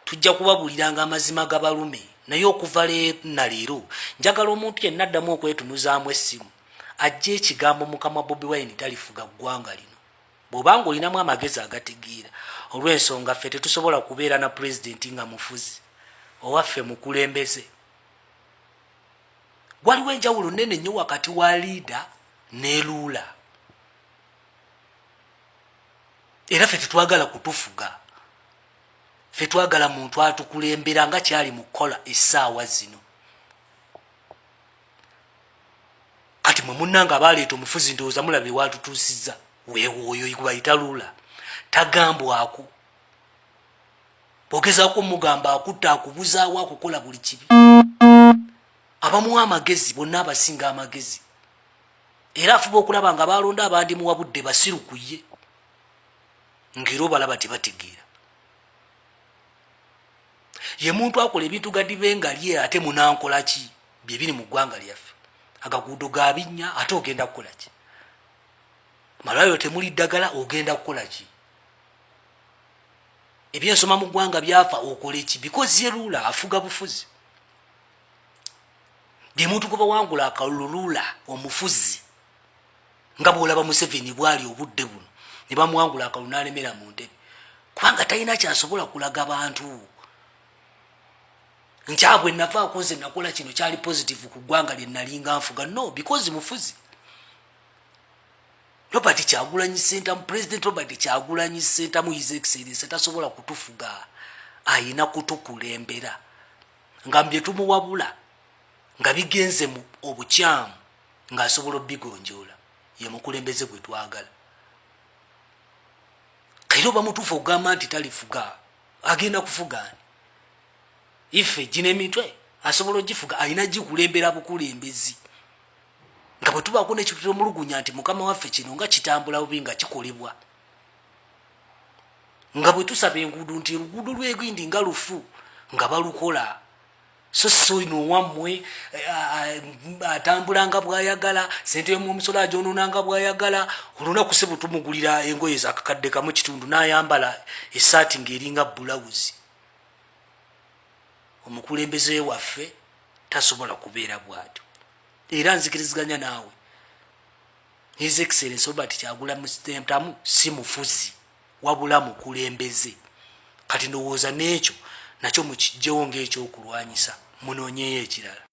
tujja kubabuliranga amazima gabalume naye okuva leero njagala omuntu yenna addamu okwetunuzaamu essimu ajja ekigambo mukama Bobi Wine talifuga ggwanga lino bw'obanga olinamu amagezi agategeera olw'ensonga ffe tetusobola kubeera na pulezidenti nga mufuzi owaffe mukulembeze waliwo enjawulo nnene nnyo wakati wa liida ne luula era ffe tetwagala kutufuga ffe twagala muntu atukulembera nga kyali mu kukola essaawa zino kati mwe munnanga baleeta omufuzi ndowooza mulabe watutuusizza weewooyo bayita luula tagambwako bwogezaako mugamba akutta akubuzaawo akukola buli kibi abamuwa amagezi bonna abasinga amagezi era afuba okulaba nga balonda abandi muwabudde basiru ku ye ngero balaba tebategeera ye muntu akola ebintu gadibenga lye ate munankola ki bye biri mu ggwanga lyaffe agaguudo ga binnya ate ogenda kukola ki malwayo temuli ddagala ogenda kukola ki ebyensoma mu ggwanga byafa okola ki because ye luula afuga bufuzi bye muntu kuba wangula akalulula omufuzi nga bw'olaba Museveni bwali obudde buno ne bamuwangula akalulu n'alemera mu ntebe kubanga talina kyasobola kulaga bantu nkyabwe navaako nze nakola kino kyali positive ku ggwanga lye nalinga nfuga no because mufuzi Robert Kyagulanyi Ssentamu President Robert Kyagulanyi Ssentamu His Excellency tasobola kutufuga ayina kutukulembera nga mbye tumuwabula nga bigenze mu obukyamu ng'asobola obigonjoola ye mukulembeze gwe twagala kairo bamutuufu okugamba nti talifuga agenda kufuga ife gine mitwe asobola ogifuga ayina gikulembera bukulembezi nga bwe tubaako n'ekituli omulugunya nti mukama waffe kino nga kitambula bubi nga kikolebwa nga bwe tusaba enguudo nti oluguudo lw'egindi nga lufu nga balukola so ino wammwe atambula nga bwayagala sente y'omusolo agyonoona nga bwayagala olunaku se bwe tumugulira engoye zakakadde kamu kitundu n'ayambala essaati ng'eringa bulawuzi omukulembeze waffe tasobola kubeera bw'atyo era nzikiriziganya naawe His Excellency Robert Kyagulanyi Ssentamu si mufuzi wabula mukulembeze kati ndowooza n'ekyo nakyo mukijjewo ng'ekyokulwanyisa munoonyeyo ekirala